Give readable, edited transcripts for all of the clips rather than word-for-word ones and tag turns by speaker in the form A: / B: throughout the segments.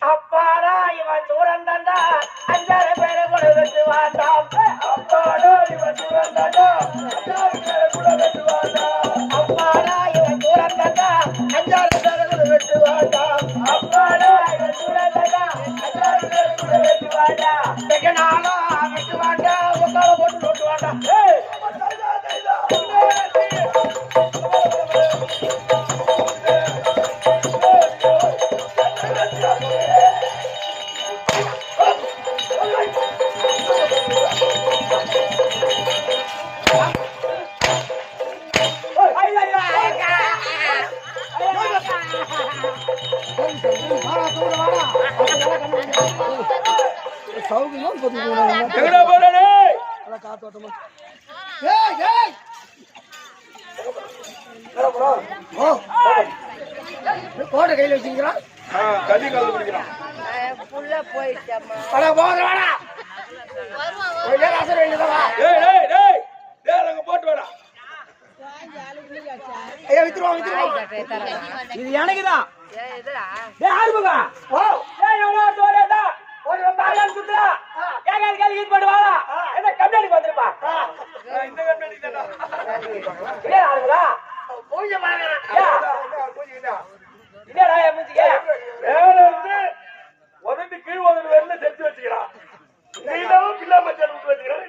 A: அப்பாடா இவன் தூரம் தண்டா 5 பேரை கூட வெட்டு வாண்டாம். அப்பாடா இவன் தூரம் தண்டா 5 பேரை கூட வெட்டு வாண்டாம். அப்பாடா இவன் தூரம் தண்டா 5 பேரை கூட வெட்டு வாண்டாம். அப்பாடா இவன் தூரம் தண்டா 5 பேரை கூட வெட்டு வாண்டாம். வெகனாலா வெட்டு வாண்டாம். உக்கால போட்டு போட்டு வாண்டாம். கோட்டை கையில் வச்சுக்கிறான் கதி கால பிடிக்கிறான் போட்டு வாடா. இது எனக்குதான் உதவி கீழ் உதவி வரல செஞ்சு வச்சுக்கிறான். பிள்ளை மச்சான் விட்டு வச்சுக்கிறான்.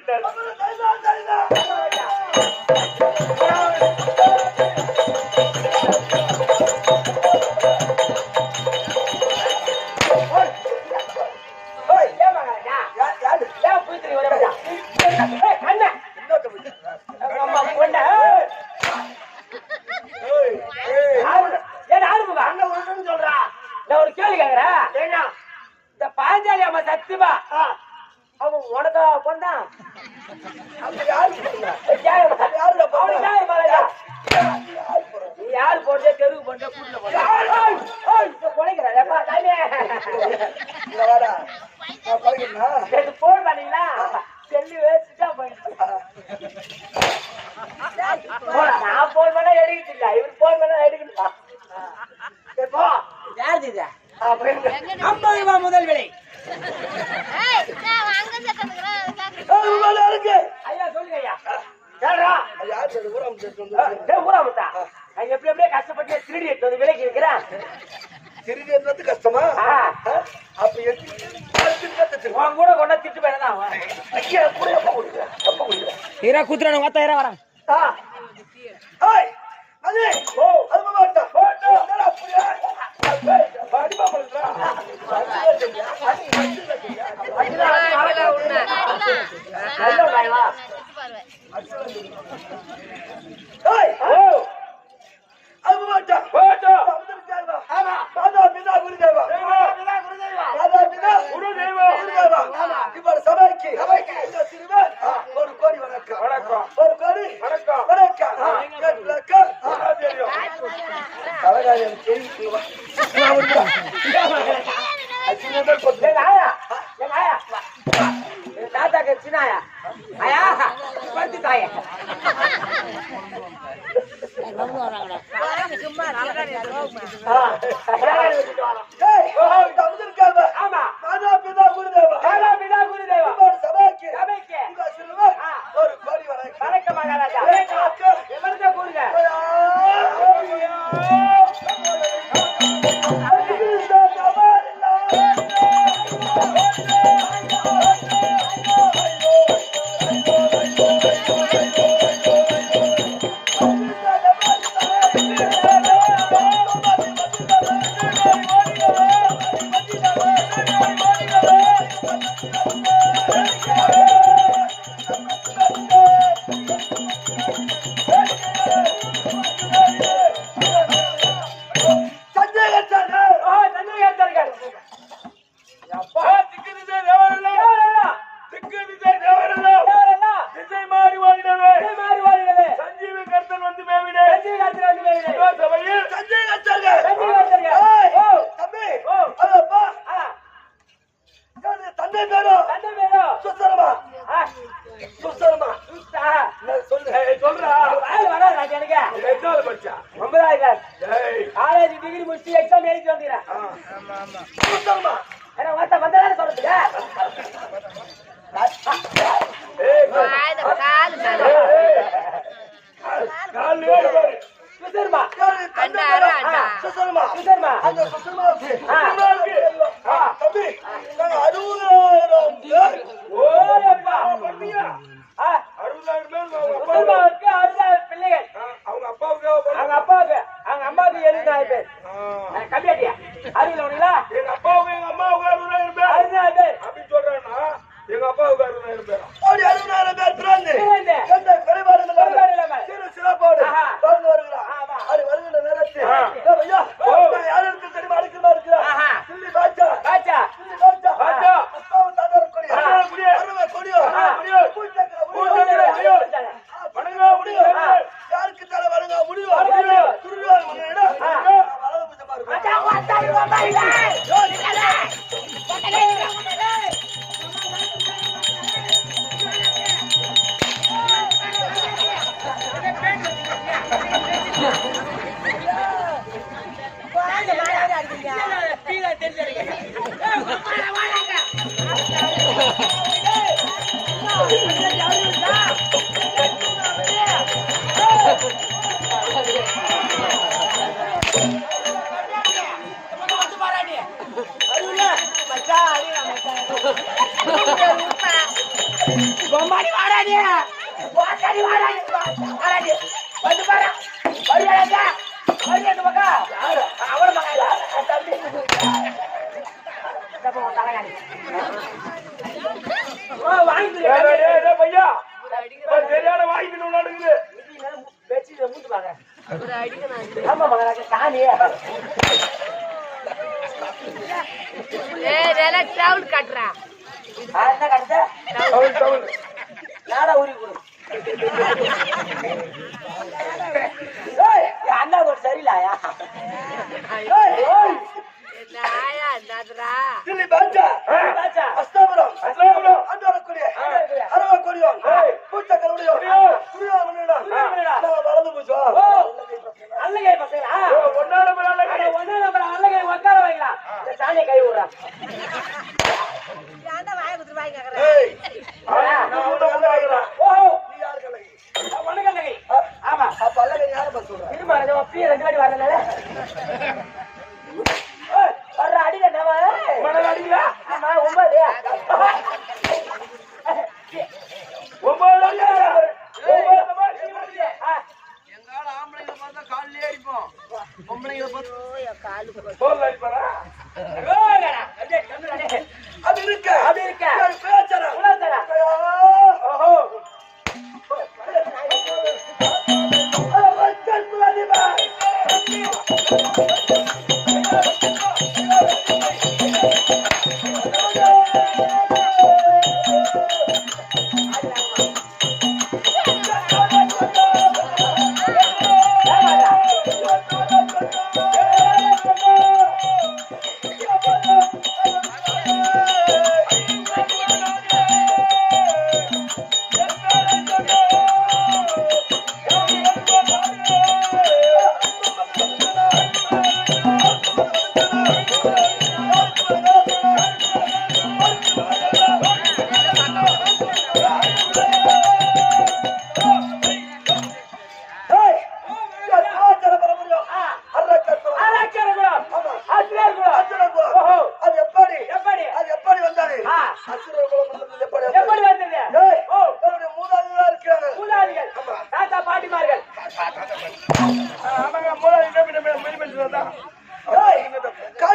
A: ஒரு கேள்வி கேக்குறேன். இந்த பாஞ்சாலி அம்மா சத்தியமா அவன் உனக்கா பொண்ணான்? நீ யாரு போட்டே தெருவு போட்ட கூட்டுல போட்டு போன் பண்ணீங்களா? செல்லு வேஸ்டா போயிடுச்சு. நான் போன் பண்ணா எடுக்கிட்டு இல்ல, இவரு போன் பண்ணா எடுக்கணுமா? முதல் விலை ஐயா சொல்லுங்க ஐயா. ஊராமத்தா எப்படி எப்படியே கஷ்டப்பட்டு திருடி எடுத்து வந்து விலைக்கு இருக்கிறேன். திருடி எடுத்து கஷ்டமா? அப்ப கூட கொண்டா திட்டு போயிடலாம். குத்துறானு வாத்தா வரேன். அது ஒரு கோடி வணக்கம். ஒரு கோடி வணக்கம். ஆமா மாதா பிதா குருதேவா சபைக்கு ஒரு கோடி வணக்கம் மகாராஜா எவர்கிட்ட கூறுங்க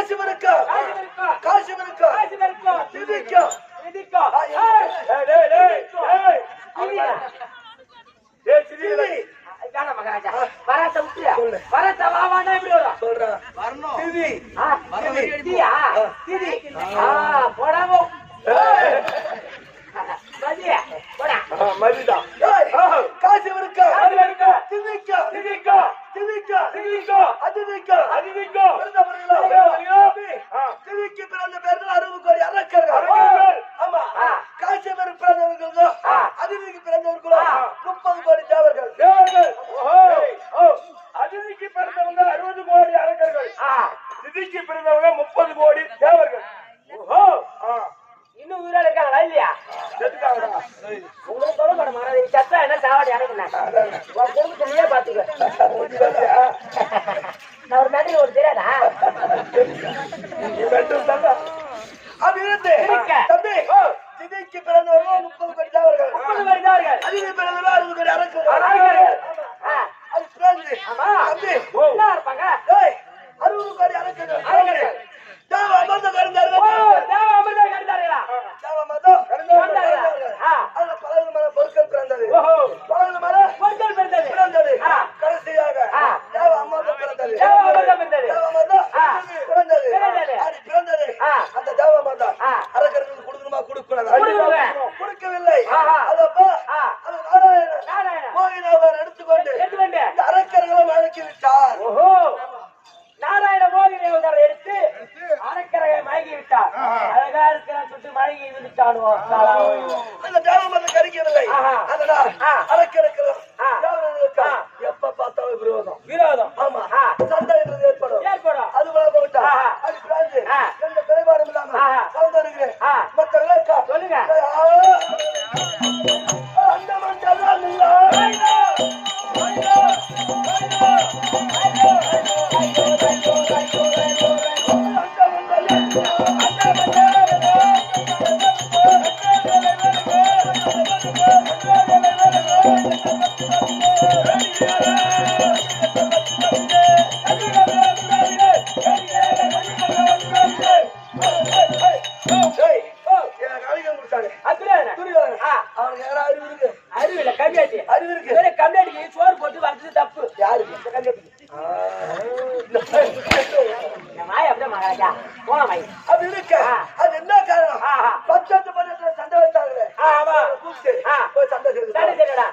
A: காசிவனுக்கு காசிவனுக்கு திதிக்கு
B: மகாராஜா வரத்த விட்டு வரத்த வாவானா எப்படி வரும்
A: சொல்றேன் வரணும் திதி
B: திதி போடாம
A: மதிதா காசிவனுக்கு திதிக்கு திதிக்கு திதிக்கு திதிக்கு அதிதிக்கு அதிதிக்கு திதிக்கு பிறந்த பேர்கள் 60 கோடி அரக்கர்கள். ஆமா காசிவனுக்கு பிறந்தவர்களும் அதிதிக்கு பிறந்தவர்களும் 30 கோடி தேவர்கள். அதிதிக்கு பிறந்தவங்க 60 கோடி அரக்கர்கள், திதிக்கு பிறந்தவங்க 30 கோடி தேவர்கள்.
B: இன்னும் உயிரோட இருக்காங்களா இல்லையா? உங்களுக்கு சொல்ல மாட்டேன் மகாராஜா, சத்தா என்ன சாவாடி அடைக்கிறேன் பாத்துக்க. நான் ஒரு மேட்டரி ஒரு தெரியாதா
A: தம்பி திதிக்கு பிறந்தவர்கள் 30 கோடி தேவர்கள், அதிதிக்கு பிறந்தவர்கள் 60 கோடி அரக்கர்கள். அது பிறந்து தம்பி
B: இருப்பாங்க
A: 60 கோடி அரக்கர்கள். தேவ அமர்ந்த கருந்தார்கள், பொருட்கள் பிறந்தது, பிறந்தது கடைசியாக தேவ அமர்ந்தம் பிறந்தது, பிறந்தது பிறந்தது. அந்த தேவ அமர்ந்தம் அரக்கர்களுக்கு கொடுக்கணுமா கொடுக்கூடாதா? கொடுக்கவில்லை. அதப்பா அது நாராயணன் மோகினாவர் எடுத்துக்கொண்டு இந்த அரக்கர்களை வழக்கி விட்டார்.
B: நாராயண மோகினி எடுத்து அரக்கரை மயங்கி விட்டார். அழகா இருக்கிற சுட்டு மயங்கி விட்டாடுவோம்.
A: அந்த தேவமதம் கருக்கவில்லை. அதனால் அரக்கர்களும் எப்ப பார்த்தாலும் விரோதம். ஆமா சண்டை என்பது ஏற்படும். அது போல அது பிராஞ்சு எந்த குறைபாடும் இல்லாம கலந்துருக்கிறேன். மற்றவர்களே
B: சொல்லுங்க.
A: அந்த மண்டலம் இல்லை.
B: அறிவில்லை கம்மியாட்டி அறிவு இருக்கு. கம்மியாட்டி சோறு போட்டு வளர்த்தது தப்பு.
A: யாருக்கு
B: மாய் அப்படியே மகாராஜா போன மாய்
A: அப்படி இருக்க. அது என்ன காரணம்? 10 பண்ணத்துல சண்டை வச்சாங்களே, கூப்பிட்டு போய் சண்டை
B: செய்யடா.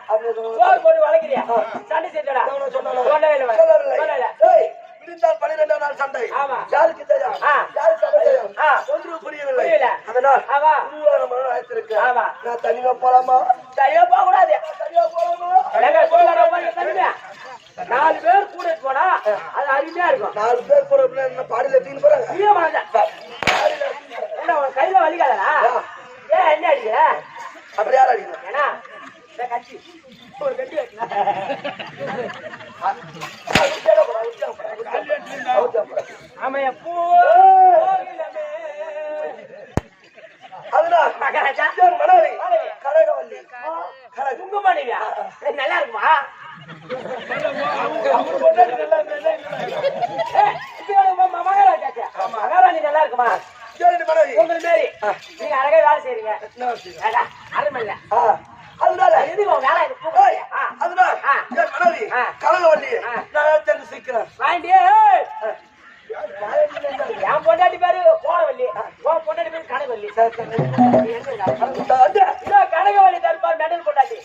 B: சோறு போட்டு வளர்க்கிறியா? சண்டை செய்யடா.
A: விடிந்தால் 12ஆம் நாள் சண்டை. யாருக்கு தெரியும்? யாருக்கு தெரியும்? ஒன்று புரியவில்லை. அதனால் நான் தனியா போலாமா?
B: தனியா போக கூடாது.
A: தனியா போலாமா?
B: 4 பேர் கூட போனா அது அருமையா இருக்கும்.
A: 4 பேர் கூட பாடியில தீனு போறாங்க.
B: கையில வலிக்காதா? ஏன் என்ன அடிக்கிற?
A: அப்படி யாரும் அடிக்கணும்?
B: ஏன்னா கட்சி ஒரு கட்டி
A: அதனால் மனைவி கனகவல்லி
B: குங்குமணியா நல்லா இருக்குமா? மகாராணி நல்லா இருக்குமா?
A: மனைவி
B: உங்களுக்கு மாரி நீங்க அழகா வேலை செய்றீங்க. அருமையில
A: அதனால
B: எதுக்கு வேலை
A: அதனால என் மனைவி கனகவல்லி நான் சென்று சீக்கிரம்
B: வாண்டி என் பொண்டாட்டி பேரு கோணவல்லி, உன் பொண்டாட்டி பேரு கனகவல்லி. கனகவல்லி தருப்பார் மெடல் பொண்டாட்டி.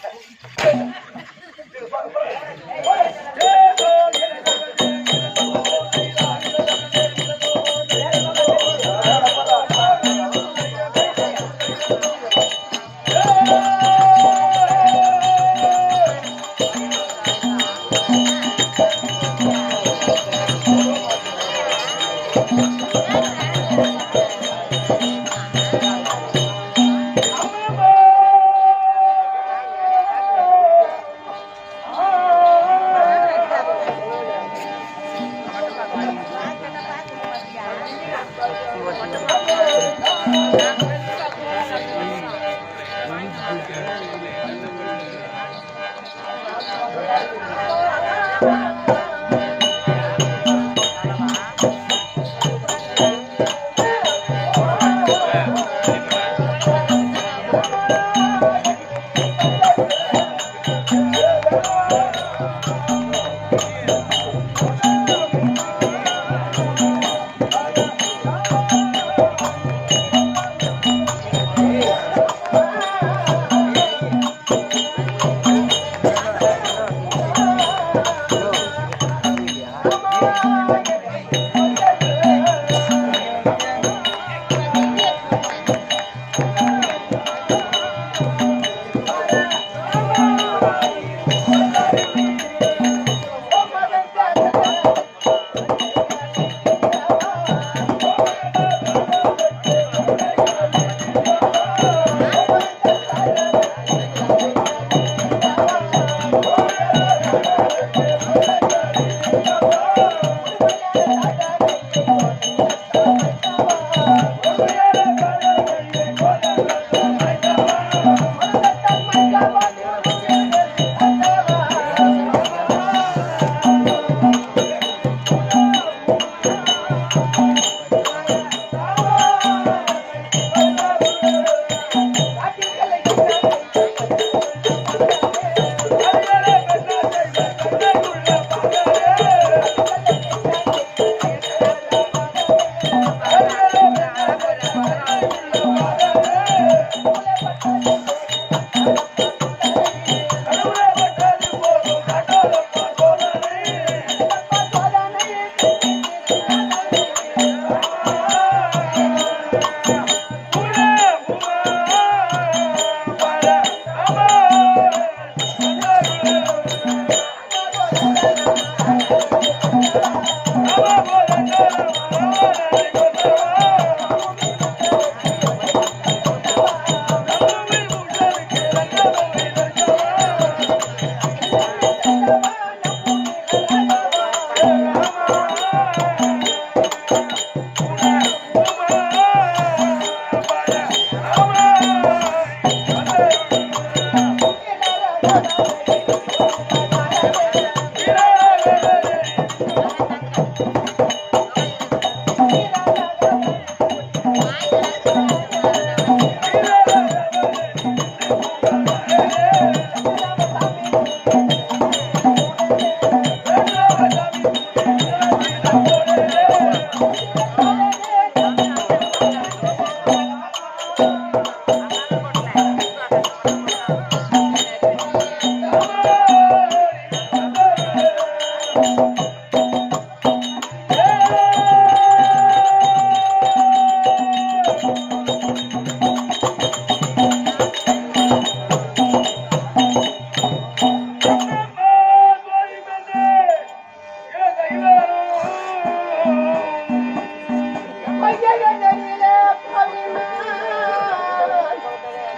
A: வையகனிலே பவினான்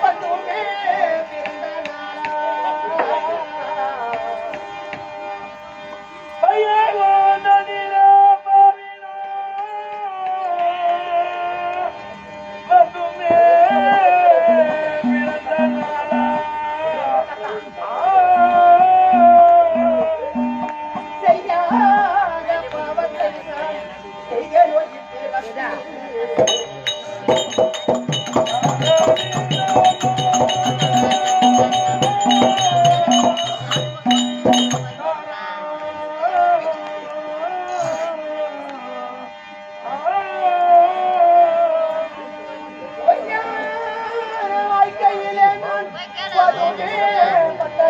A: பதுமே பிறந்த நாளா வையகனிலே பவினான் பதுமே பிறந்த நாளா செய்யாத பாவத்தை நான் செய்ய நோக்கிட்டேன் வாழ்க்கையிலே நான் பதுமே பட்ட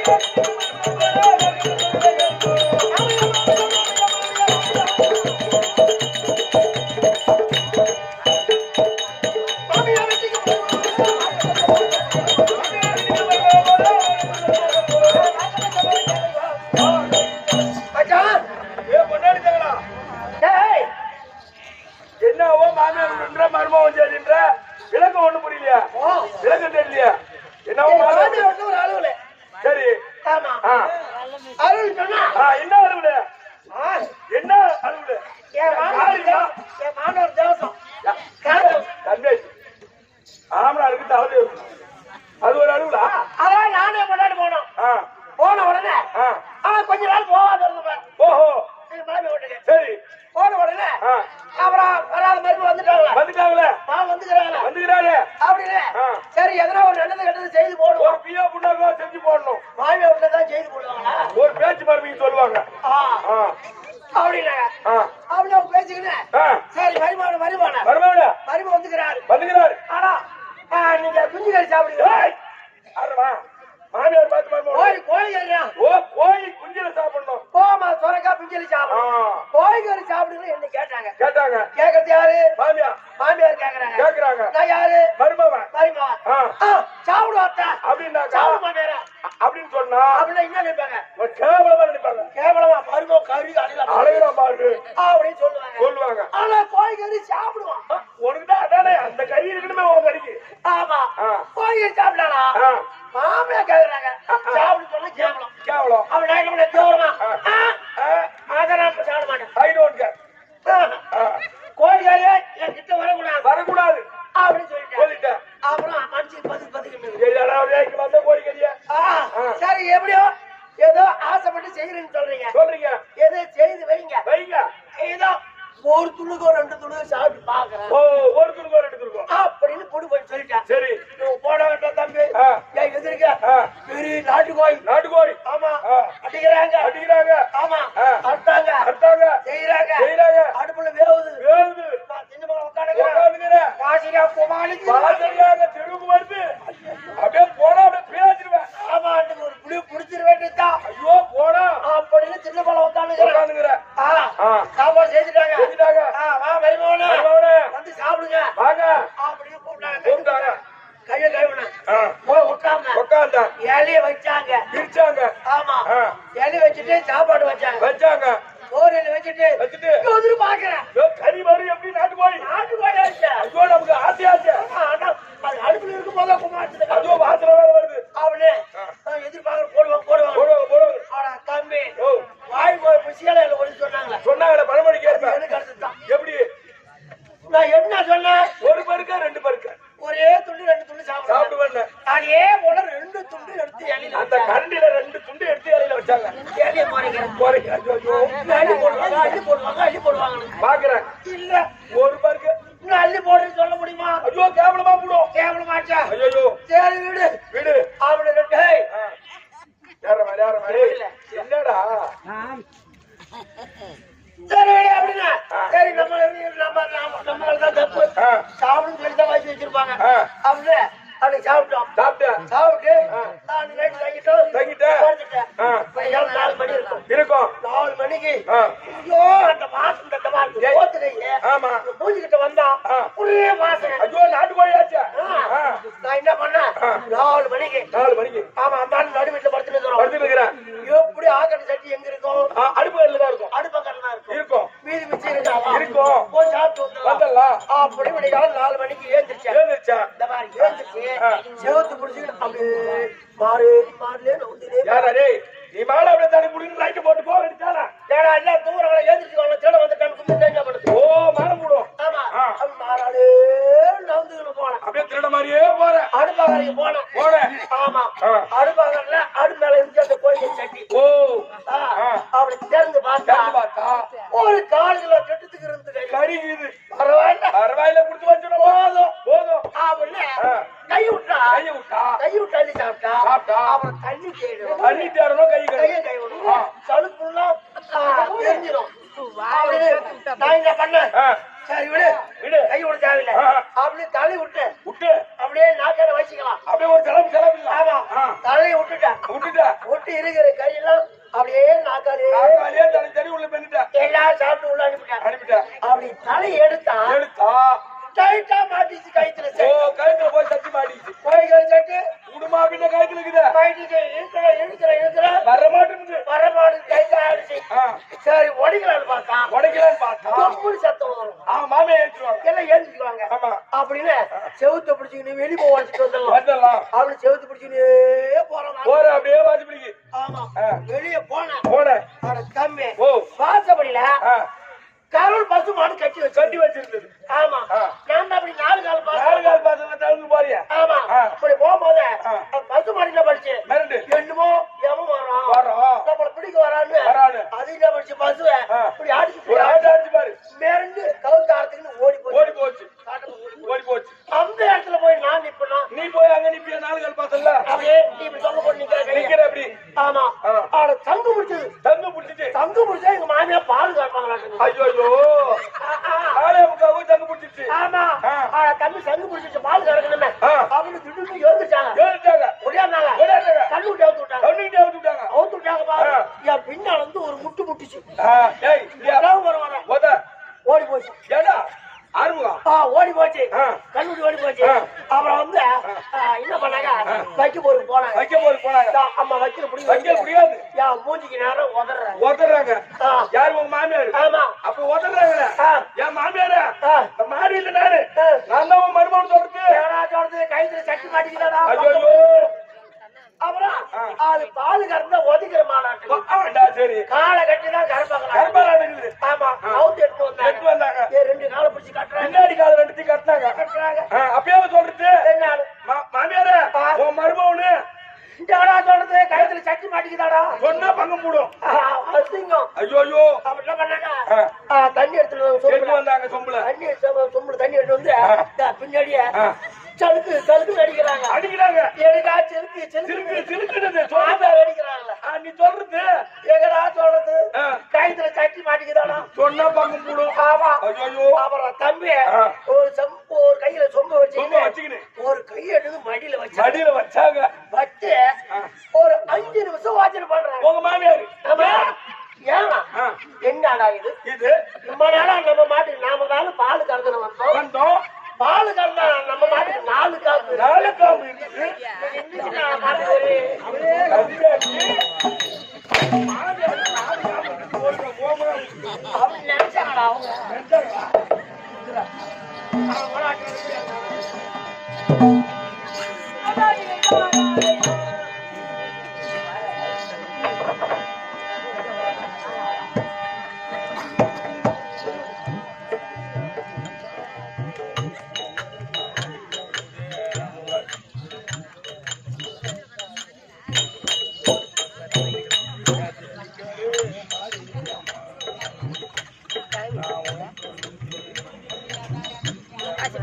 A: என்னவோ மாமியார் மருமகம் சரின்ற விளக்கம் ஒண்ணு புரியலையா? விளக்கம் தெரியலையா? என்னவோ மாமியார்
B: ஒரு அலுவல
A: சரி.
B: ஆமா
A: ஆ.
B: அலுவல் சொன்னா
A: என்ன அலுவல? என்ன அலுவல?
B: என் மாணவர் தேவசம்
A: தம்பி ஆமனாருக்கு தவறு அது ஒரு அலுவலா?
B: அதான் நானே முன்னாடி போனோம். போன உடனே ஆனா கொஞ்ச நாள் போகாத இருந்தேன்.
A: ஓஹோ
B: மலைமை வீட்டுக்கு
A: சரி.
B: போன உடனே அப்புறம் வராத மாதிரி வந்துட்டாங்களா?
A: வந்துட்டாங்களே வந்துக்கிறாங்க
B: அப்படின்னு சரி எதனா ஒரு நல்லது கெட்டது செய்து போடுவோம்.
A: ஒரு பியா புண்ணாக்கோ செஞ்சு போடணும்.
B: மாமியா வீட்டுல தான் செய்து போடுவாங்களா?
A: ஒரு பேச்சு மருமைக்கு சொல்லுவாங்க.
B: அப்படின்னா அப்படி அவங்க பேச்சுக்கின்னு சரி மருமான
A: வந்துக்கிறாரு.
B: ஆனா நீங்க குஞ்சு கறி சாப்பிடுங்க.
A: மாமியார் பார்த்து
B: கோழி கறியா?
A: கோழி குஞ்சில சாப்பிடணும்.
B: போமா சொரக்கா பிஞ்சலி சாப்பிடணும். கோழி கறி சாப்பிடுங்க என்ன கேட்டாங்க. கேக்குறது யாரு? மாமியார் கேக்குறாங்க. நான் யாரு? மருமவன். சாப்பிடுவாத்தா
A: அப்படின்னா
B: சாப்பிட மாட்டேன்
A: அப்படின்னு சொன்னா
B: அப்படின்னா என்ன நினைப்பாங்க?
A: கேவலமா நினைப்பாங்க.
B: கேவலமா மருமோ கறி
A: அழகா பாரு
B: அப்படின்னு சொல்லுவாங்க. ஆனா கோழி கறி சாப்பிடுவான்.
A: உனக்குதான் அதானே அந்த கறி இருக்கணுமே உன் கறிக்கு.
B: ஆமா கோழி கறி சாப்பிடலானா? மாமியா கேக்குறாங்க. சாப்பிடு சொன்னா கேவலம். அவன் நான் என்ன தூரமா அதான் நான் சாப்பிட மாட்டேன்.
A: I don't care.
B: கோழி கறியா என் கிட்ட வரக்கூடாது அப்படின்னு
A: சொல்லிட்டேன்.
B: அப்புறம் மனுஷன் பதுக்கிட்டு
A: வந்த கோழி கறியா?
B: சரி எப்படியோ ஏதோ ஆசைப்பட்டு செய்யறேன்னு சொல்றீங்க. எதோ செய்து வைங்க. ஏதோ ஒரு துணுக்கோ 2 துணுக்கோ சாப்பிட்டு பாக்குறேன்.
A: ஒரு துணுக்கோ 2 துணுக்கோ
B: அப்படின்னு பொண்ணு போய் சொல்லிட்டேன்.
A: சரி
B: போட வேண்டாம் தம்பி. எதிர்க்க பெரிய நாட்டுக்கோழி. ஆமா அடிக்கிறாங்க. ஆமா அறுத்தாங்க செய்யறாங்க. அடுப்புல வேவுது. சின்ன உட்காந்துங்க வாசிரியா குமாரிக்கு
A: தெருவுக்கு வருது. அப்படியே போனா அப்படியே பேசிடுவேன்.
B: ஆமா ஒரு புளி புடிச்சிட வேண்டியதுதான்.
A: ஐயோ போனா
B: அப்படின்னு சின்ன பழம் உட்காந்துங்கிற சாப்பாடு செஞ்சுட்டாங்க. வா மருமகனே வந்து சாப்பிடுங்க
A: வாங்க
B: அப்படின்னு கூப்பிட்டாங்க. கைய கழுவுன உட்கார்ந்த இலைய வச்சாங்க. ஆமா இலைய வச்சுட்டு சாப்பாடு வச்சாங்க. சோறில வச்சுட்டு பாக்குறேன்
A: கறி வரும். எப்படி நாட்டுக்கோழி
B: ஆச்சு.
A: ஐயோ நமக்கு ஆசையாச்சு.
B: ஆனா அது அடுப்புல இருக்கும் போதே குமாரத்துக்கு
A: அதுவும் வாசனை வேற வருது.
B: அவனே எதிர்பார்க்க போடுவாங்க. ஆனா தம்பி வாய் போய் சீலையில ஒளி
A: சொன்னாங்களே பழமொழி கேட்பேன்.
B: எனக்கு அடுத்துதான்
A: எப்படி
B: நான் என்ன சொன்னேன்?
A: ஒரு பருக்க 2 பருக்க
B: ஒரே துண்டு 2 துண்டு
A: சாப்பிடுவேன்.
B: அதே போல 2 துண்டு எடுத்து இலையில
A: அந்த கரண்டில 2 துண்டு எடுத்து இலையில வச்சாங்க.
B: இலைய அள்ளி போடுவாங்க.
A: பாக்குறேன்
B: இல்ல
A: ஒரு பருக்க
B: இன்னும் அள்ளி போடுன்னு சொல்ல முடியுமா?
A: ஐயோ கேவலமா போடும்.
B: கேவலமாச்சா?
A: ஐயோ
B: சரி விடு. அவனு
A: என்னடா
B: சரி அப்படின்னா சரி நம்மளதான் தப்பு. சாப்பிடுன்னு சொல்லிதான் வச்சு வச்சிருப்பாங்க. அப்படின்னு அப்படி சாப்பிட்டு நான் நைட்டு தங்கிட்டேன். 4 மணி இருக்கும். 4 மணிக்கு ஐயோ அந்த வாசம் மூஞ்சிக்கிட்ட வந்தா ஒரே வாசனை.
A: ஐயோ நாட்டுக்கோழி ஆச்சா?
B: நான் என்ன பண்ணேன்? 4 மணிக்கு ஆமா அந்த நடு வீட்டுல படுத்துக்கிறேன். எப்படி ஆக்கணும் சட்டி எங்க இருக்கும்?
A: அடுப்பங்கல்ல தான் இருக்கும்.
B: இருக்கும். மீதி மிச்சம்
A: இருக்கும்.
B: போய் சாப்பிட்டு
A: வந்துடலாம்.
B: அப்படி விடிகால 4 மணிக்கு ஏந்திரிச்சா இந்த மாதிரி ஏந்திரிச்சு செவத்து பிடிச்சிக்கிட்டு அப்படியே மாறுலே
A: யாரே நீ மாலை அப்படியே தனி முடிஞ்சு லைட் போட்டு போக வேண்டியதானா?
B: ஏடா எல்லாம் தூரங்களை ஏந்திரிச்சு தேட வந்துட்டான்னு கும்பிட்டு
A: ஓ மாலை போடும்.
B: ஆமா மாறாளே நவுந்துக்கிட்டு போனேன்.
A: அப்படியே திருட மாதிரியே போறேன்.
B: அடுப்பாகரைக்கு போனேன். ஆமா அடுப்பாகரில் அடுப்பு மேல இருந்து அந்த கோயில் சட்டி. அப்படி திறந்து பார்த்தா ஒரு 4 கிலோ கெட்டுத்துக்கு இருந்து
A: கறிக்குது.
B: பரவாயில்ல
A: கொடுத்து வச்சுடும். போதும்
B: அப்படின்னு கை விட்டா அள்ளி சாப்பிட்டா அப்புறம் தண்ணி
A: தேடணும்.
B: கை விடணும். சலுப்புலாம் தெரிஞ்சிடும். நான் என்ன பண்ணேன்? சரி விடு கை விட தேவையில்லை. அப்படியே தலை விட்டு
A: விட்டு
B: அப்படியே நாக்கால வச்சுக்கலாம்.
A: அப்படியே ஒரு செலவு
B: ஆமா, தலையை விட்டு இருக்கிற கையெல்லாம் அப்படியே நாக்காலே
A: தனி உள்ள பெண்ணிட்ட
B: எல்லாம் சாப்பிட்டு உள்ள அனுப்பிட்டேன். அப்படி தலை எடுத்தா டைட்டா மாட்டிச்சு கயித்துல.
A: கழுத்துல போய் சட்டி மாட்டிச்சு.
B: கோழிக்கறி சட்டி
A: குடுமா பின்ன கழுத்துல இருக்குது.
B: மாட்டிச்சு. இழுக்கிற வரமாட்டு டைட்டா ஆயிடுச்சு. சரி உடைக்கலான்னு பார்த்தா தொப்புள் சத்தம் வரும்.
A: மாமியா ஏற்றுவாங்க
B: எல்லாம் ஏந்திக்குவாங்க. அப்படின்னு செவுத்த பிடிச்சிக்கின்னு வெளி போய் உடச்சிட்டு வந்துடலாம். அப்படி செவுத்த பிடிச்சிக்கினே போறோம்.
A: அப்படியே வாசி பிடிக்கு.
B: ஆமா, வெளியே போன தம்பி வாசப்படியில கருள் பசு மாடு கட்டி வச்சிருந்தது. ஆமா, நான் அப்படி நாலு கால் பாசம் தகுந்து போறியா? ஆமா, அப்படி போகும்போது பசு மாடு என்ன படிச்சு என்னமோ எவன் வரான் நம்மள பிடிக்க வரான்னு அது என்ன படிச்சு பசுவை இப்படி அடிச்சு பாரு மேரண்டு கவுத்தாரத்துக்குன்னு ஓடி போச்சு. அந்த இடத்துல போய் நான் நிப்பனா,
A: நீ போய் அங்க நிப்பிய நாலு கால் பாசல்ல அப்படியே
B: நீ இப்படி தொங்க போட்டு நிக்கிற அப்படி. ஆமா, தங்கு முடிச்சா எங்க மாமியா பால் காப்பாங்களா?
A: ஐயோ தங்கு பிடிச்சிருச்சு.
B: ஆமா, தம்பி சங்கு பிடிச்சிருச்சு பால் கறக்கணுமே அப்படின்னு திடீர்னு யோசிச்சாங்க. முடியாதாங்க கண்ணு விட்டு அவுத்து விட்டாங்க. பாரு என் பின்னால வந்து ஒரு முட்டு முட்டுச்சு. ஓடி போச்சு. ஓடி போச்சு. கண்ணுடி ஓடி போச்சு. அப்புறம் வந்து என்ன பண்ணாங்க, வைக்க போருக்கு போனாங்க. அம்மா வைக்கிற முடியாது. என் மூஞ்சிக்கு நேரம் உதறாங்க.
A: யாரு உங்க மாமியார்?
B: ஆமா,
A: அப்ப உதறாங்க. என் மாமியார மாறி இல்ல நான் தான் உன் மருமகன் சொல்றது.
B: கைத்துல சட்டி மாட்டிக்கிட்டா. அப்புறம் அது பால் கறந்தா ஒதுக்கிற மாநாட்டு.
A: சரி,
B: காலை கட்டிதான் கரப்பாங்க. ஆமா, அவுத்து எடுத்து வந்தாங்க. ரெண்டு காலை பிடிச்சி கட்டுறாங்க.
A: பின்னாடி கால ரெண்டுத்தையும் கட்டுறாங்க. அப்பயே சொல்றது மாமியார உன் மருமகனு
B: சொல்றது கைத்துல சட்டி மாட்டிக்குதாடா
A: சொன்னா பங்கம் போடும். ஐயோ
B: அப்ப என்ன பண்ணாங்க, தண்ணி எடுத்துட்டு
A: வந்தாங்க. சொம்புல
B: தண்ணி எடுத்து வந்து பின்னாடியே சலுக்கு அடிக்கிறாங்க. எனக்கா செலுக்கு அடிக்கிறாங்களா?
A: நீ சொல்றது
B: எங்கடா சொல்றது கைத்துல சட்டி மாட்டிக்குதாடா
A: சொன்னா பங்கம் போடும்.
B: ஆமா.
A: ஐயோ
B: அப்புறம் தம்பி ஒரு கையில சொம்பு வச்சுக்கின்னு ஒரு கையெடுத்து மடியில வச்சாங்க. வச்சு ஒரு 5 நிமிஷம் வாட்சிட்டு பண்றாங்க
A: உங்க மாமியாரு.
B: ஏன்னா என்னடா இது ரொம்ப நாளா நம்ம மாட்டுக்கு நாம தானே பால் கறந்து வந்தோம். பால் கறந்தா நம்ம மாட்டுக்கு 4 காப்பு அப்படின்னு நினைச்சாங்களா அவங்க?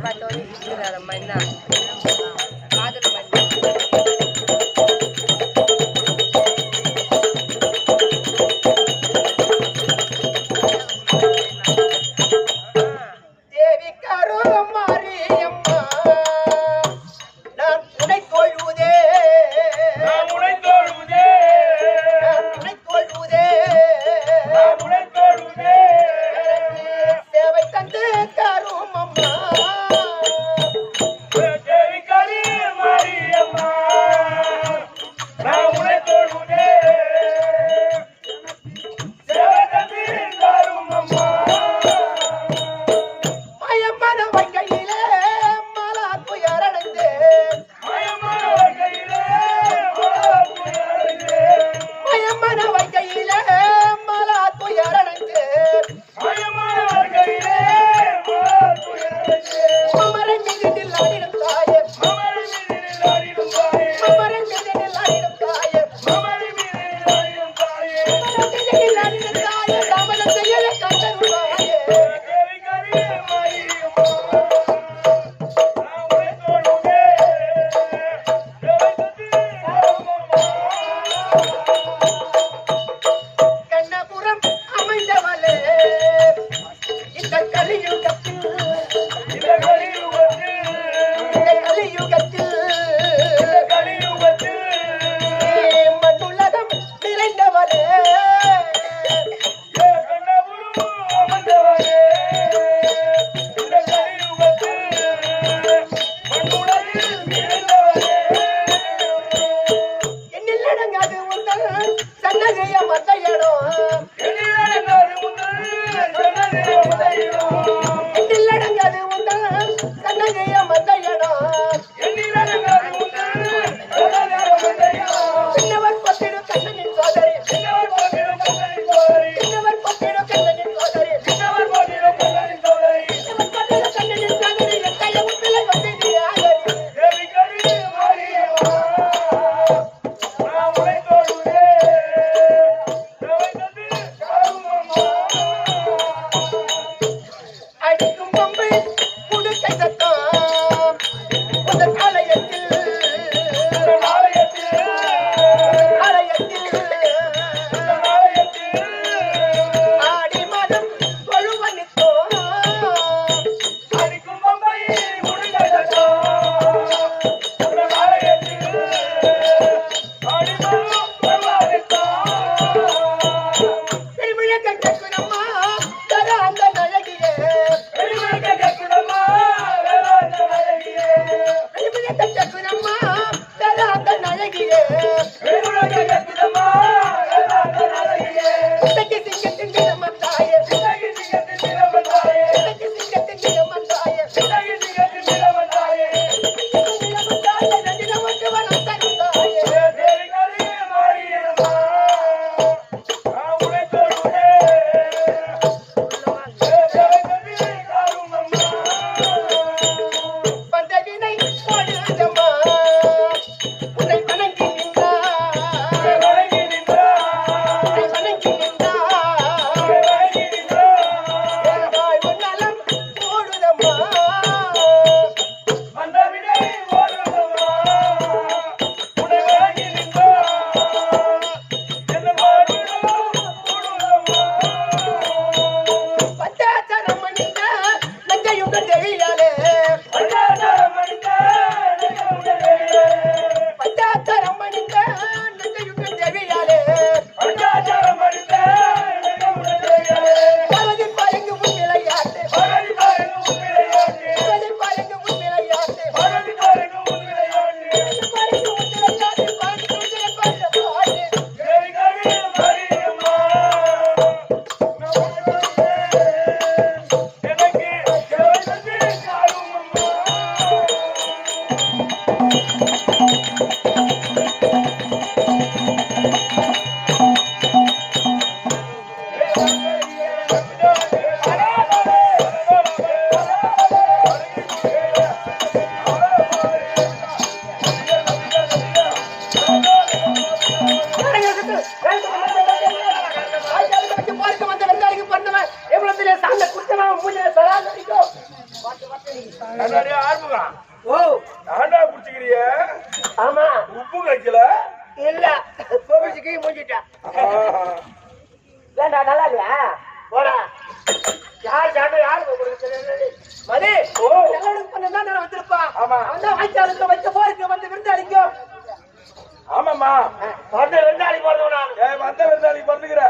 C: Patoni, main na. Father, main na.
B: அமர்ந்தவரே என்னில்லடங்காது உங்கள் சன்னதிய மத்தையடும் என்னில்லடங்காது உங்கள் சன்னதிய மத்தையடும் பின்னவர் பத்திரு கண்ணனின் சோதரி பின்னவர் பத்திரு கண்ணனின் சோதரி பின்னவர் பத்திரு கண்ணனின் சோதரி எத்தைய உப்பிலை வந்து ஆகரி அடிக்கும் பொம்பை புடுக்கை சத்தம் உங்கள் ஆலயத்தில் ஆடி மாதம் கொழுவனுக்கோ திருமிழக்க கேட்கணுமா தர அந்த நழகியே திருமிழக்க கேட்கணுமா தர அந்த நழகியே சிங்கத்தின் சிங்கத்தின் நிலமந்தாயே சிங்கத்தின் சிங்கத்தின் நிலமந்தாயே நதினம் ஒன்று வனம் தருந்தாயே வந்த வினை போடுதம்மா உன்னை வணங்கி நின்றார் வாழ்வு நலம் போடுதம்மா பச்சாச்சரம் மணிந்த நஞ்சையுங்க தெளியாலே பச்சாச்சரம் மணிந்த நஞ்சையுங்க தெளியாலே பரதி பாயங்கு உன் விளையாட்டு பரதி பாயங்கு உன் விளையாட்டு பாயங்கு உன் விளையாட்டு பாட்டு ஓ ஆமா
A: உப்பு வைக்கல
B: இல்ல கோவிச்சுக்கு மூஞ்சிட்டேன் ஏண்டா நல்லா இல்லையா போடா யார் சாப்பிட யாருக்கு கொடுக்குறது மதி நல்லவனுக்கு பண்ணதான் நான் வந்திருப்பான்
A: ஆமா.
B: அவன் தான் வாய்க்காலுக்கு வச்ச போருக்கு வந்து விருந்து அடிக்கும்
A: ஆமாமா
B: வந்து விருந்து அடி போடுறோம் நான்
A: வந்த விருந்தாளிக்கு பறந்துக்கிற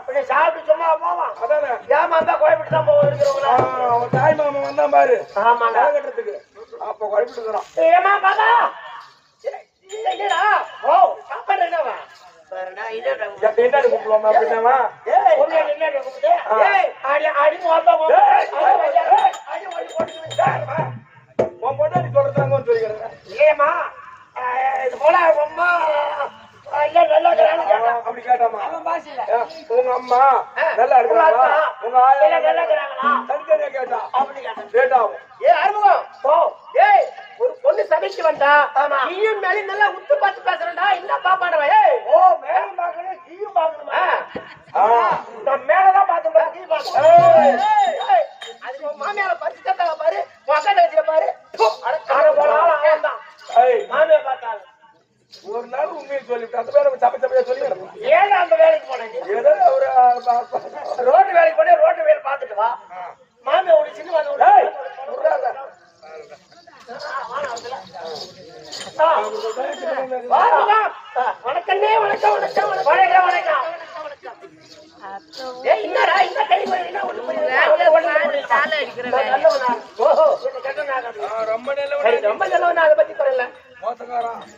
B: கொஞ்சம் சாப்பிட்டு சும்மா போவான்
A: அதானே
B: ஏமாந்தா கோயம்புட்டு தான் போக இருக்கிறவங்களா
A: அவன் தாய் மாமன் வந்தான் பாரு
B: ஆமாடா
A: கட்டுறதுக்கு அப்ப குழப்பிட்டு இருக்கிறான்
B: ஏமா பாபா இல்லடா ஓ சாப்பாடு என்னவா
A: பின்னாடி கூப்பிடுவாமா அப்படின்னாமா உன் பொண்டாடி சொல்றாங்கன்னு சொல்லிக்கிறேன் அப்படி கேட்டாமா உங்க அம்மா நல்லா இருக்காங்களா உங்க ஆயா தனித்தனியா கேட்டா லேட் ஆகும்
B: ஒரு பொண்ணு சபைக்கு வந்தா நீயும் மேலே நல்லா உத்து பார்த்து பேசுறா என்ன பாப்பாடுவா ஓ மேலும் பாக்கணும் நீயும் பாக்கணுமா நான் மேலதான் பார்த்தேன் நீ பாக்கணும் அது மாமியார பரிசுத்தா பாரு மகன் வச்சிட பாரு மாமியா பார்த்தாங்க
A: ஒரு நாள் உண்மையை சொல்லிவிட்டு அந்த பேரை சபை சொல்லி
B: ஏன் அந்த வேலைக்கு போனேன்
A: ஏதோ ஒரு
B: ரோட்டு வேலைக்கு போனே ரோட்டு வேலை பார்த்துட்டு வா மாமியா ஒரு சின்ன வணக்கண்ணே வணக்கம் வணக்கம் வணக்கம் நான் நல்லவனா? ஓஹோ, என்ன கெட்டவனா? சரி, ரொம்ப நல்லவனா, அதை பத்தி சொல்லல.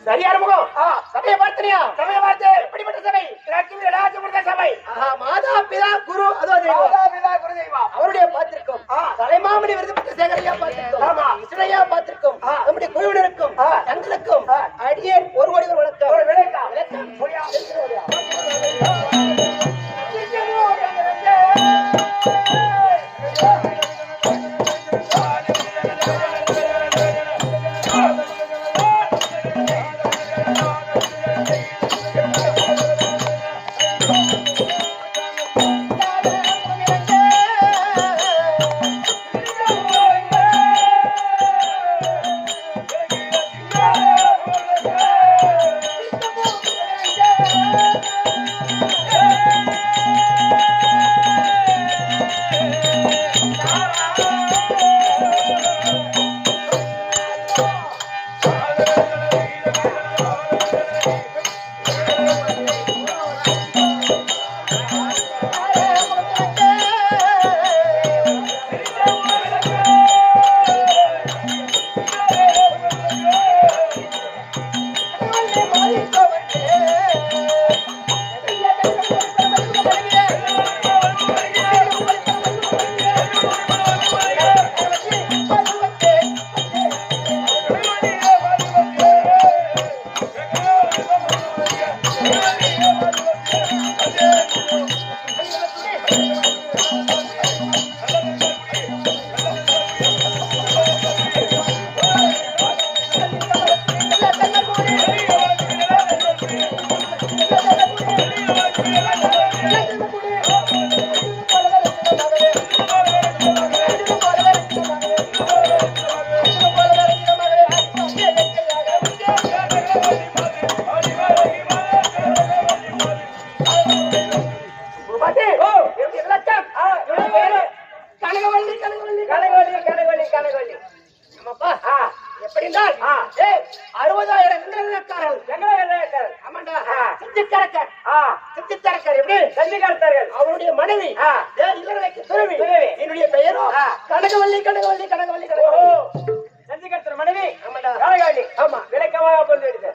B: சரியா முகம். சபையை பார்த்தனியா? சபையை பார்த்து. எப்படிப்பட்ட சபை? லட்சுமி ராஜமுருக சபை. மாதா பிதா குரு அதோ தெய்வம். மாதா பிதா குரு தெய்வம். அவருடைய பார்த்திருக்கும். தலைமாமணி விருதுபெற்ற சேகரையா பார்த்திருக்கும். ஆமா, இசையா பார்த்திருக்கும். நம்முடைய குழுவினருக்கும் தங்களுக்கும் அடியேன் ஒரு கோடி வணக்கம். ஒரு விளக்கம். விளக்கம். போயா. அவருடைய மனைவி என்னுடைய பெயரோ கனகவல்லி. கனகவல்லி கனகவல்லி மனைவி. ஆமா, விளக்கமாக சொல்லிடுது.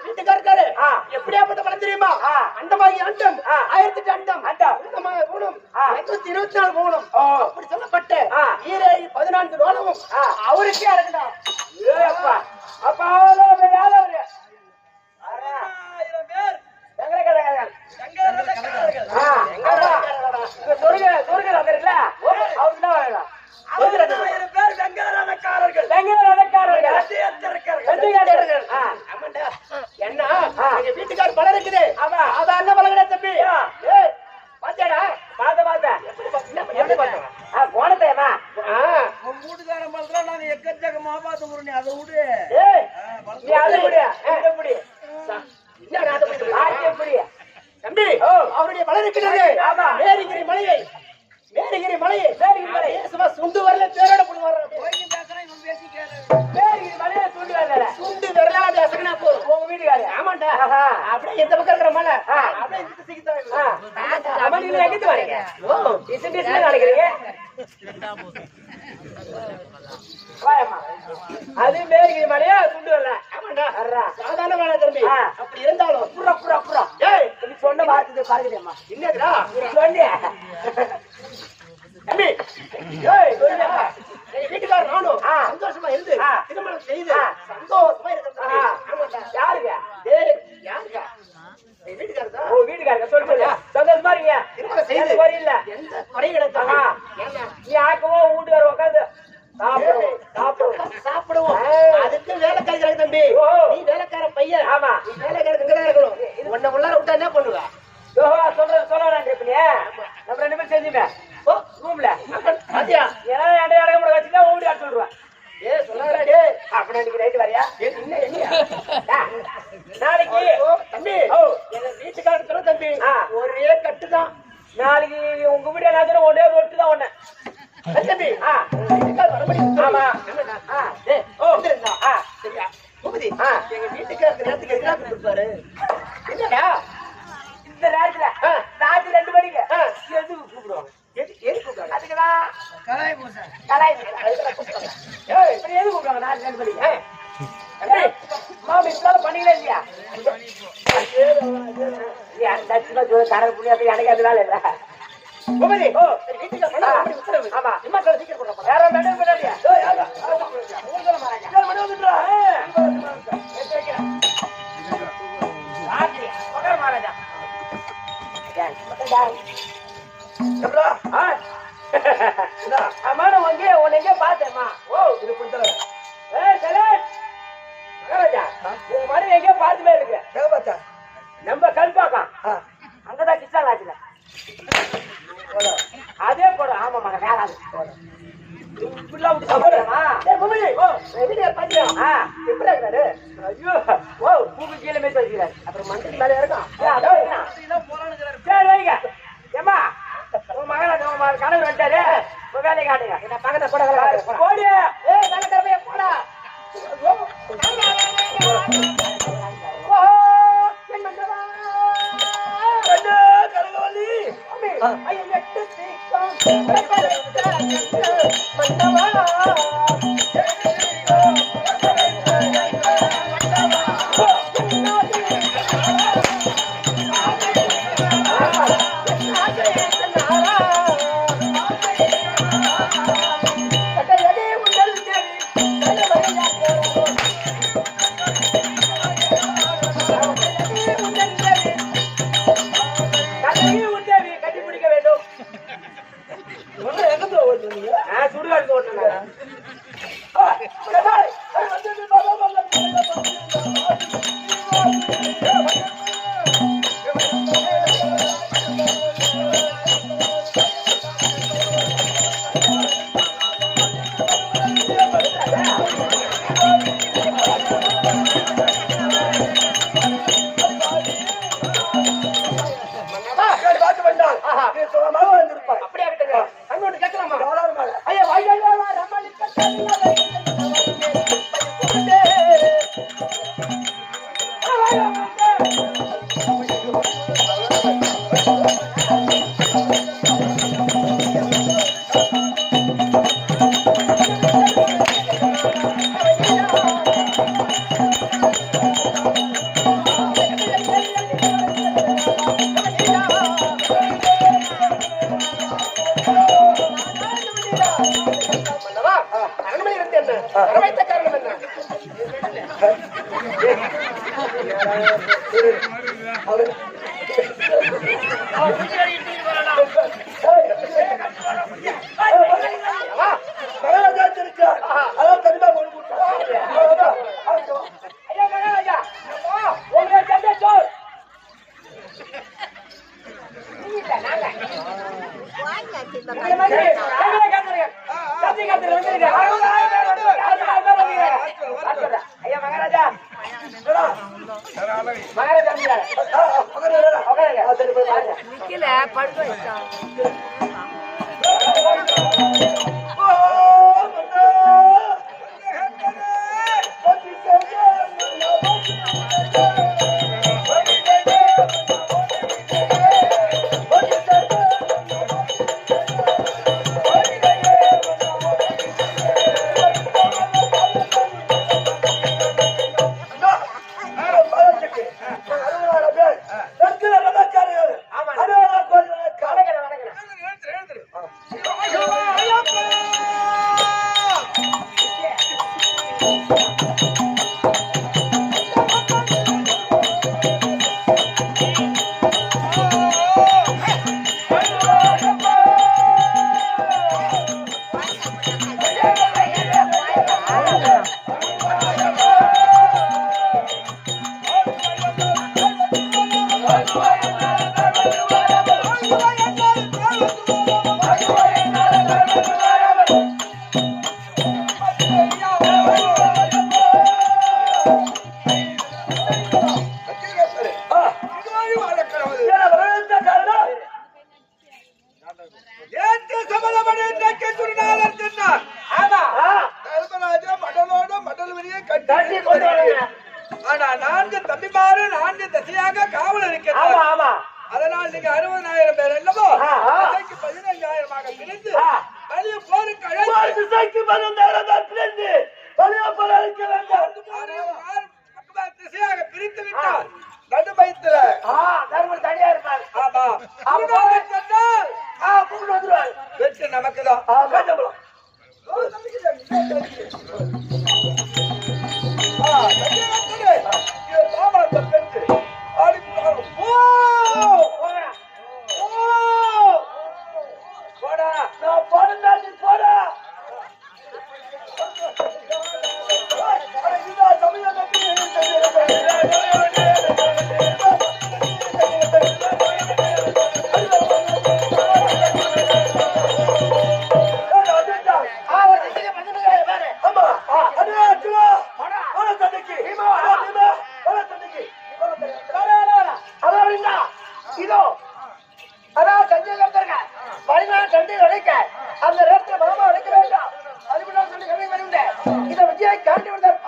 B: வீட்டுக்காரரு எப்படியாப்பட்ட படம் தெரியுமா? அண்டமாகி அண்டம் 1008 அண்டம் அண்டமாக கூடும் 24 கூடும் அப்படி சொல்லப்பட்ட 14 நோலமும் அவருக்கே அடக்குதா. அப்ப என்ன வீட்டுக்கார பலம் இருக்குது. அதான் பழகிட தம்பி. பாத்தியாடா? போனதேமா வீட்டுக்காரன் பழம் நாங்க எக்கச்சக்கமா பார்த்து அதை விடு. தம்பி, அவருடைய மலை இருக்கிறது. மேரிகிரி மலையை மேரிகிரி மலையை சுண்டு வரல பேரோட போடுவாரு. மேரிகிரி மலையை சுண்டு வரல சுண்டு வரல பேசுறா போதும். உங்க வீட்டுக்காரு? ஆமாண்டா. அப்படியே எந்த பக்கம் இருக்கிற மலை அப்படியே எங்கிட்டு வரீங்க? நினைக்கிறீங்க அது மேரிகிரி மலையா சுண்டு வரல? ஆமாண்டா. சாதாரண மலை தம்பி. அப்படி இருந்தாலும் புறா புறா புறா சொன்ன வார்த்தை பாருங்கம்மா. என்னதுடா சொன்னியா தம்பி? வீட்டுக்காரர் நானும் சந்தோஷமா இருந்து திருமணம் செய்து சந்தோஷமா இருக்க. யாருங்க? யாருங்க? வீட்டுக்காரர். ஓ, வீட்டுக்காரங்க சொல்லுங்க. சந்தோஷமா இருங்க. திருமணம் செய்து இல்ல எந்த குறையும் கிடைச்சாங்க. நீ ஆக்கவோ வீட்டுக்காரர் உட்காந்து சாப்பிடுவோம். அதுக்கு வேலைக்காரங்க தம்பி. நீ வேலைக்கார பையன். ஆமா, நீ வேலைக்காரங்க இருக்கணும். உன்னை உள்ளார விட்டா என்ன பண்ணுவ? சொல்ல நம்ம 2 பேரும் செஞ்சுமே ரூம்ல பாத்தியா? ஏன்னா வச்சுட்டா ஓடி ஆட்டு சொல்லுவேன். சொல்லாடே அப்படி ரைட்டு வரையா? நாளைக்கு தம்பி எங்க வீட்டுக்காரத்துல தம்பி ஒரே கட்டுதான். நாளைக்கு உங்க வீடு எல்லாத்தையும் ஒரே ரொட்டு தான் ஒண்ணு தம்பி. ஆமா. எங்க வீட்டுக்காரருக்கு நேரத்துக்கு எதிராக கொடுப்பாரு. இல்லடா, இந்த நேரத்துல ராத்திரி 2 மணிக்கு எதுக்கு கூப்பிடுவாங்க? எது கூப்பிடுவாங்க? அதுக்குதான் கலாய் பூசா
A: கலாய் ஏய் இப்படி எது கூப்பிடுறாங்க நான் ரெண்டு மணிக்கு ஏய் மாமா இப்பலாம் பண்ணீங்களே இல்லையா நீ அந்த தர புண்ணியத்தை எனக்கு அதனால இல்ல கோமதி ஓ வீட்டுக்கு பண்ணா உத்தரவு ஆமா இம்மா சொல்ல சீக்கிரம் போறோம் யாரோ மேடம் மேடம்யா ஏய் யாரா ஊர்ல மாறாங்க யார் மணி வந்துடா ஆடி பகர மாறாஜா எப்படா அம்மா நான் உன்னை பார்த்தேம்மா ஓ இது புடிச்சல ஏய் சலேட் மகாராஜா உங்க மாதிரி எங்கேயோ பார்த்துமே இருக்கு
B: எங்க பார்த்தா
A: நம்ம கல்பாக்கம் அங்கதான் கிருஷ்ணா ஆச்சுல அதே போட ஆமா மகன் வேளாது இப்படிலாம் விட்டு சாப்பிடுறமா எப்படி இருக்காரு ஐயோ ஓ பூக்கு கீழே மேய்ச்சி வச்சுக்கிறாரு அப்புறம் மந்திரி மேலே இருக்கும் சரி வைங்க ஏமா உங்க மகன் கனவு வந்துட்டாரு வேலையை காட்டுங்க என்ன பக்கத்தை போட போடி ஏ நல்ல திறமைய போடா சுடுகாடு ஓட்டுறேன் அப்படியே ஆகட்டுங்க அங்கோட்டு கேட்கலாமா ஐயா ஐயா அரண்மனை வந்து என்ன வரவைத்த காரணம் என்ன ஐயா மகாராஜா அதனால் நீங்க 60,000 பேர் அல்லவோ 15,000 பிரிந்து
B: திசைக்கு பிரிந்து பலியாப்பதற்கு வேண்டும்.
A: திசையாக பிரித்து விட்டார். நடு பயத்துல
B: தர்மர் தனியா இருப்பார்.
A: ஆமா
B: கூப்பிட்டு வந்துருவாரு.
A: வெற்றி நமக்குதான்.
B: அந்த நேரத்தில் மாமா அழைக்க வேண்டாம். அதுக்குதான் சொல்லி கதை வருந்தேன். இதை விஜயை காண்டி வந்தார்.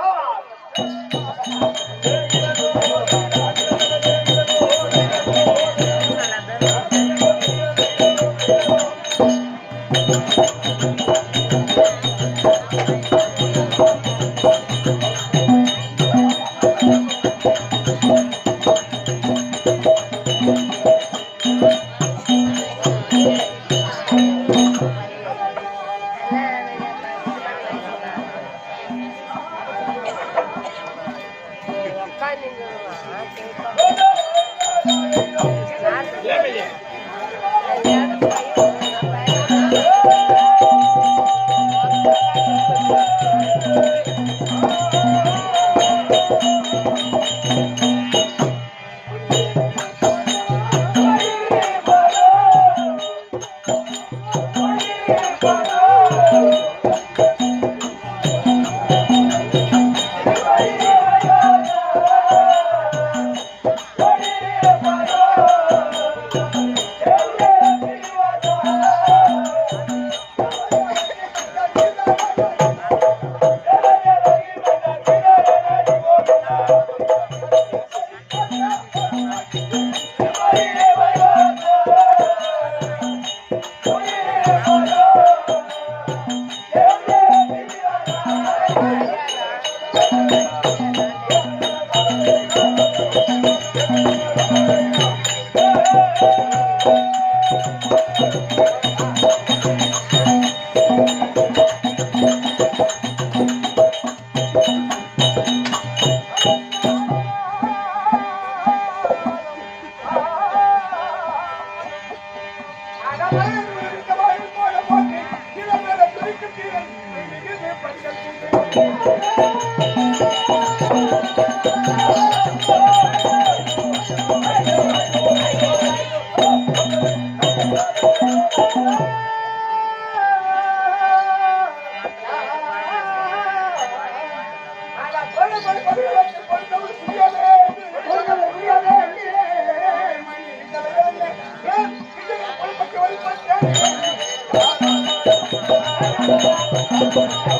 A: Thank you.